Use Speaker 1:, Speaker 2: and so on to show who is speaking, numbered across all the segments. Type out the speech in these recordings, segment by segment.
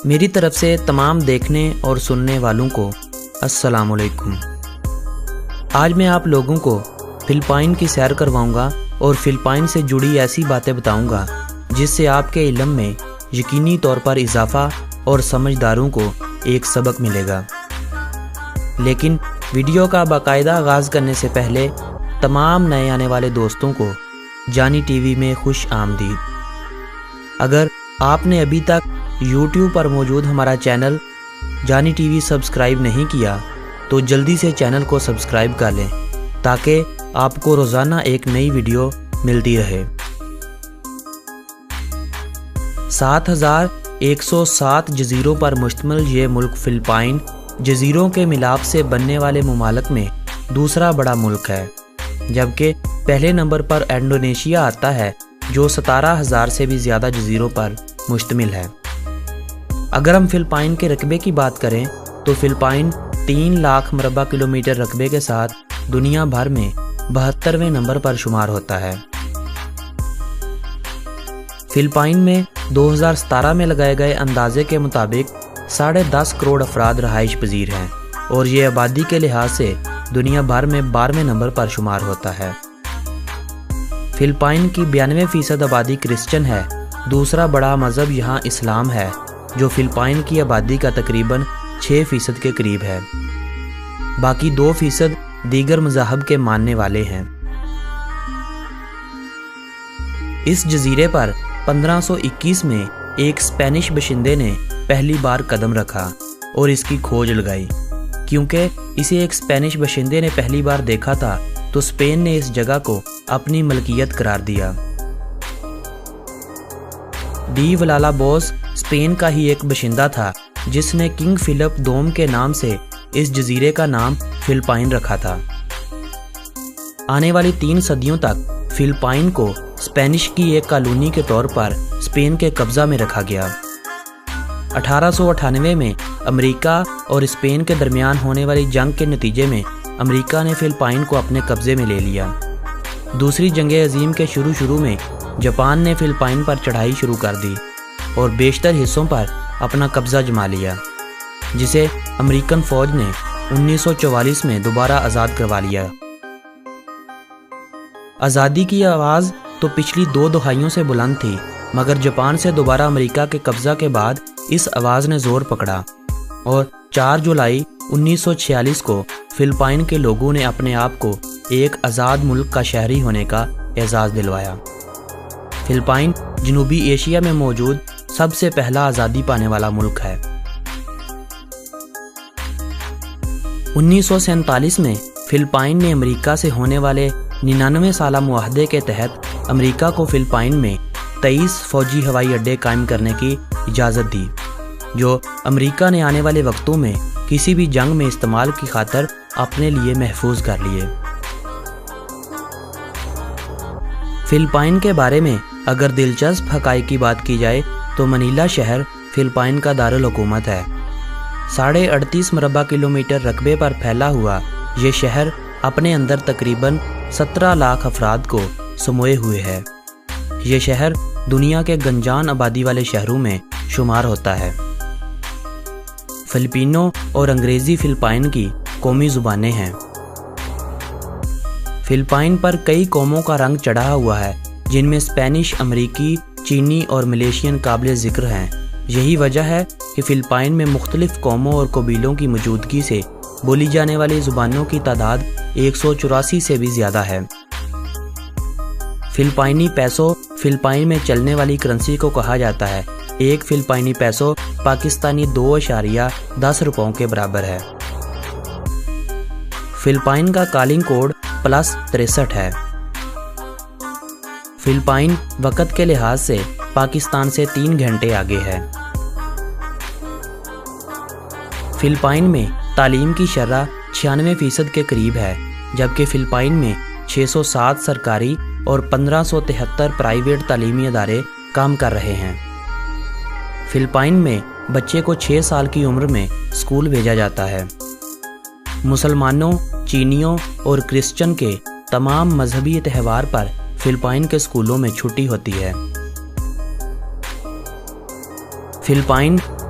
Speaker 1: میری طرف سے تمام دیکھنے اور سننے والوں کو السلام علیکم۔ آج میں آپ لوگوں کو فلپائن کی سیر کرواؤں گا اور فلپائن سے جڑی ایسی باتیں بتاؤں گا جس سے آپ کے علم میں یقینی طور پر اضافہ اور سمجھداروں کو ایک سبق ملے گا۔ لیکن ویڈیو کا باقاعدہ آغاز کرنے سے پہلے تمام نئے آنے والے دوستوں کو جانی ٹی وی میں خوش آمدید۔ اگر آپ نے ابھی تک یوٹیوب پر موجود ہمارا چینل جانی ٹی وی سبسکرائب نہیں کیا تو جلدی سے چینل کو سبسکرائب کر لیں تاکہ آپ کو روزانہ ایک نئی ویڈیو ملتی رہے۔ 7107 جزیروں پر مشتمل یہ ملک فلپائن جزیروں کے ملاپ سے بننے والے ممالک میں دوسرا بڑا ملک ہے، جبکہ پہلے نمبر پر انڈونیشیا آتا ہے جو 17,000 سے بھی زیادہ جزیروں پر مشتمل ہے۔ اگر ہم فلپائن کے رقبے کی بات کریں تو فلپائن 3 لاکھ مربع کلومیٹر رقبے کے ساتھ دنیا بھر میں 72ویں نمبر پر شمار ہوتا ہے۔ فلپائن میں 2017 میں لگائے گئے اندازے کے مطابق 10.5 کروڑ افراد رہائش پذیر ہیں اور یہ آبادی کے لحاظ سے دنیا بھر میں 12ویں نمبر پر شمار ہوتا ہے۔ فلپائن کی 92% آبادی کرسچن ہے۔ دوسرا بڑا مذہب یہاں اسلام ہے جو فلپائن کی آبادی کا تقریباً 6% کے قریب ہے۔ باقی 2% دیگر مذاہب کے ماننے والے ہیں۔ اس جزیرے پر 1521 میں ایک اسپینش باشندے نے پہلی بار قدم رکھا اور اس کی کھوج لگائی۔ کیونکہ اسے ایک اسپینش باشندے نے پہلی بار دیکھا تھا تو اسپین نے اس جگہ کو اپنی ملکیت قرار دیا۔ ڈی ولالابوس اسپین کا ہی ایک باشندہ تھا جس نے کنگ فلپ دوم کے نام سے اس جزیرے کا نام فلپائن رکھا تھا۔ آنے والی 3 صدیوں تک فلپائن کو اسپینش کی ایک کالونی کے طور پر اسپین کے قبضہ میں رکھا گیا۔ 1898 میں امریکہ اور اسپین کے درمیان ہونے والی جنگ کے نتیجے میں امریکہ نے فلپائن کو اپنے قبضے میں لے لیا۔ دوسری جنگ عظیم کے شروع میں جاپان نے فلپائن پر چڑھائی شروع کر دی اور بیشتر حصوں پر اپنا قبضہ جما لیا، جسے امریکن فوج نے 1944 میں دوبارہ آزاد کروا لیا۔ آزادی کی آواز تو پچھلی 2 دہائیوں سے بلند تھی، مگر جاپان سے دوبارہ امریکہ کے قبضہ کے بعد اس آواز نے زور پکڑا اور 4 جولائی 1946 کو فلپائن کے لوگوں نے اپنے آپ کو ایک آزاد ملک کا شہری ہونے کا اعزاز دلوایا۔ فلپائن جنوبی ایشیا میں موجود سب سے پہلا آزادی پانے والا ملک ہے۔ 1947 میں فلپائن نے امریکہ سے ہونے والے 99 سالہ معاہدے کے تحت امریکہ کو فلپائن میں 23 فوجی ہوائی اڈے قائم کرنے کی اجازت دی، جو امریکہ نے آنے والے وقتوں میں کسی بھی جنگ میں استعمال کی خاطر اپنے لیے محفوظ کر لیے۔ فلپائن کے بارے میں اگر دلچسپ حقائق کی بات کی جائے تو منیلا شہر فلپائن کا دارالحکومت ہے۔ 38.5 مربع کلومیٹر رقبے پر پھیلا ہوا یہ شہر اپنے اندر تقریباً 17 لاکھ افراد کو سموئے ہوئے ہے۔ یہ شہر دنیا کے گنجان آبادی والے شہروں میں شمار ہوتا ہے۔ فلپینو اور انگریزی فلپائن کی قومی زبانیں ہیں۔ فلپائن پر کئی قوموں کا رنگ چڑھا ہوا ہے جن میں اسپینش، امریکی، چینی اور ملیشین قابل ذکر ہیں۔ یہی وجہ ہے کہ فلپائن میں مختلف قوموں اور قبیلوں کی موجودگی سے بولی جانے والی زبانوں کی تعداد 184 سے بھی زیادہ ہے۔ فلپائنی پیسو فلپائن میں چلنے والی کرنسی کو کہا جاتا ہے۔ ایک فلپائنی پیسو پاکستانی 2.10 روپوں کے برابر ہے۔ فلپائن کا کالنگ کوڈ +63 ہے۔ فلپائن وقت کے لحاظ سے پاکستان سے 3 گھنٹے آگے ہے۔ فلپائن میں تعلیم کی شرح 96% کے قریب ہے، جبکہ فلپائن میں 607 سرکاری اور 1573 پرائیویٹ تعلیمی ادارے کام کر رہے ہیں۔ فلپائن میں بچے کو 6 سال کی عمر میں اسکول بھیجا جاتا ہے۔ مسلمانوں، چینیوں اور کرسچن کے تمام مذہبی تہوار پر فلپائن کے اسکولوں میں چھٹی ہوتی ہے۔ فلپائن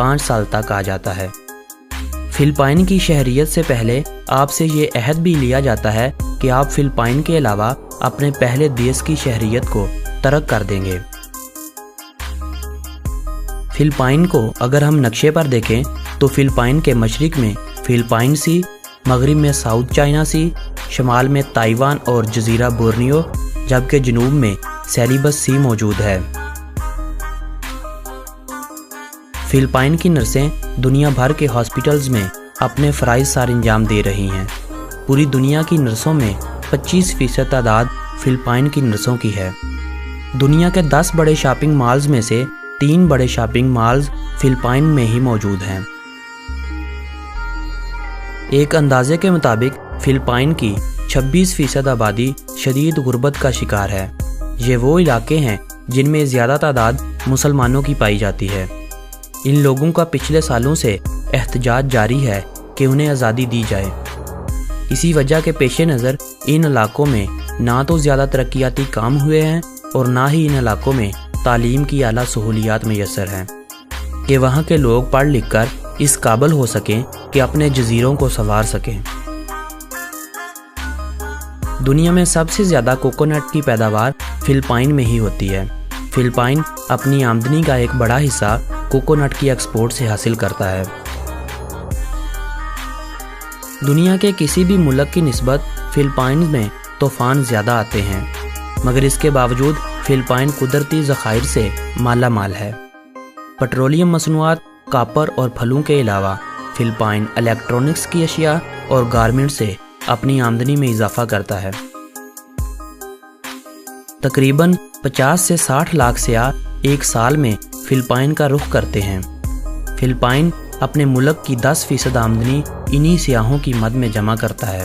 Speaker 1: 5 سال تک آ جاتا ہے۔ فلپائن کی شہریت سے پہلے آپ سے یہ عہد بھی لیا جاتا ہے کہ آپ فلپائن کے علاوہ اپنے پہلے دیش کی شہریت کو ترک کر دیں گے۔ فلپائن کو اگر ہم نقشے پر دیکھیں تو فلپائن کے مشرق میں فلپائن سی، مغرب میں ساؤتھ چائنا سی، شمال میں تائیوان اور جزیرہ بورنیو، جبکہ جنوب میں سیلیبس سی موجود ہے۔ فلپائن کی نرسیں دنیا بھر کے ہاسپٹلز میں اپنے فرائض سر انجام دے رہی ہیں۔ پوری دنیا کی نرسوں میں 25% تعداد فلپائن کی نرسوں کی ہے۔ دنیا کے 10 بڑے شاپنگ مالز میں سے 3 بڑے شاپنگ مالز فلپائن میں ہی موجود ہیں۔ ایک اندازے کے مطابق فلپائن کی 26% آبادی شدید غربت کا شکار ہے۔ یہ وہ علاقے ہیں جن میں زیادہ تعداد مسلمانوں کی پائی جاتی ہے۔ ان لوگوں کا پچھلے سالوں سے احتجاج جاری ہے کہ انہیں آزادی دی جائے۔ اسی وجہ کے پیش نظر ان علاقوں میں نہ تو زیادہ ترقیاتی کام ہوئے ہیں اور نہ ہی ان علاقوں میں تعلیم کی اعلیٰ سہولیات میسر ہیں کہ وہاں کے لوگ پڑھ لکھ کر اس قابل ہو سکیں کہ اپنے جزیروں کو سنوار سکیں۔ دنیا میں سب سے زیادہ کوکونٹ کی پیداوار فلپائن میں ہی ہوتی ہے۔ فلپائن اپنی آمدنی کا ایک بڑا حصہ کوکونٹ کی ایکسپورٹ سے حاصل کرتا ہے۔ دنیا کے کسی بھی ملک کی نسبت فلپائن میں طوفان زیادہ آتے ہیں، مگر اس کے باوجود فلپائن قدرتی ذخائر سے مالا مال ہے۔ پٹرولیم مصنوعات، کاپر اور پھلوں کے علاوہ فلپائن الیکٹرونکس کی اشیاء اور گارمنٹ سے اپنی آمدنی میں اضافہ کرتا ہے۔ تقریباً 50 سے 60 لاکھ سیاح ایک سال میں فلپائن کا رخ کرتے ہیں۔ فلپائن اپنے ملک کی 10% آمدنی انہی سیاحوں کی مد میں جمع کرتا ہے۔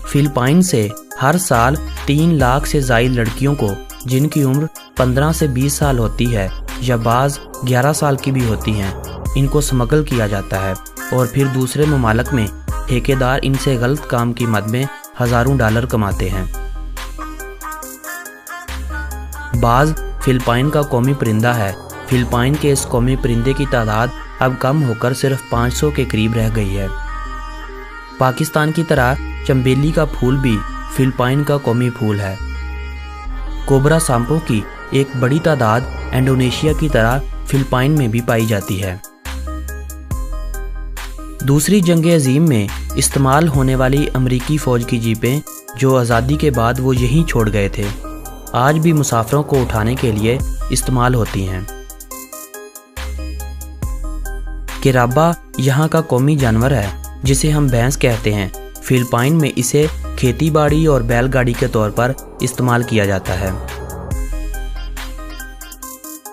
Speaker 1: فلپائن سے ہر سال 3 لاکھ سے زائد لڑکیوں کو، جن کی عمر 15 سے 20 سال ہوتی ہے یا بعض 11 سال کی بھی ہوتی ہیں، ان کو سمگل کیا جاتا ہے اور پھر دوسرے ممالک میں ٹھیکیدار ان سے غلط کام کی مد میں ہزاروں ڈالر کماتے ہیں۔ باز فلپائن کا قومی پرندہ ہے۔ فلپائن کے اس قومی پرندے کی تعداد اب کم ہو کر صرف 500 کے قریب رہ گئی ہے۔ پاکستان کی طرح چنبیلی کا پھول بھی فلپائن کا قومی پھول ہے۔ کوبرا سانپوں کی ایک بڑی تعداد انڈونیشیا کی طرح فلپائن میں بھی پائی جاتی ہے۔ دوسری جنگ عظیم میں استعمال ہونے والی امریکی فوج کی جیپیں جو آزادی کے بعد وہ یہیں چھوڑ گئے تھے، آج بھی مسافروں کو اٹھانے کے لیے استعمال ہوتی ہیں۔ کیرابا یہاں کا قومی جانور ہے جسے ہم بھینس کہتے ہیں۔ فلپائن میں اسے کھیتی باڑی اور بیل گاڑی کے طور پر استعمال کیا جاتا ہے۔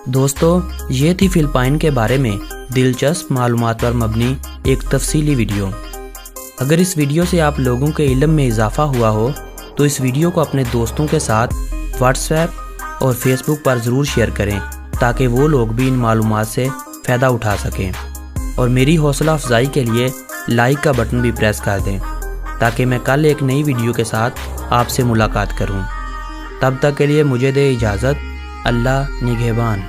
Speaker 1: دوستو، یہ تھی فلپائن کے بارے میں دلچسپ معلومات پر مبنی ایک تفصیلی ویڈیو۔ اگر اس ویڈیو سے آپ لوگوں کے علم میں اضافہ ہوا ہو تو اس ویڈیو کو اپنے دوستوں کے ساتھ واٹس ایپ اور فیس بک پر ضرور شیئر کریں تاکہ وہ لوگ بھی ان معلومات سے فائدہ اٹھا سکیں، اور میری حوصلہ افزائی کے لیے لائک کا بٹن بھی پریس کر دیں تاکہ میں کل ایک نئی ویڈیو کے ساتھ آپ سے ملاقات کروں۔ تب تک کے لیے مجھے دے اجازت۔ اللہ نگہبان۔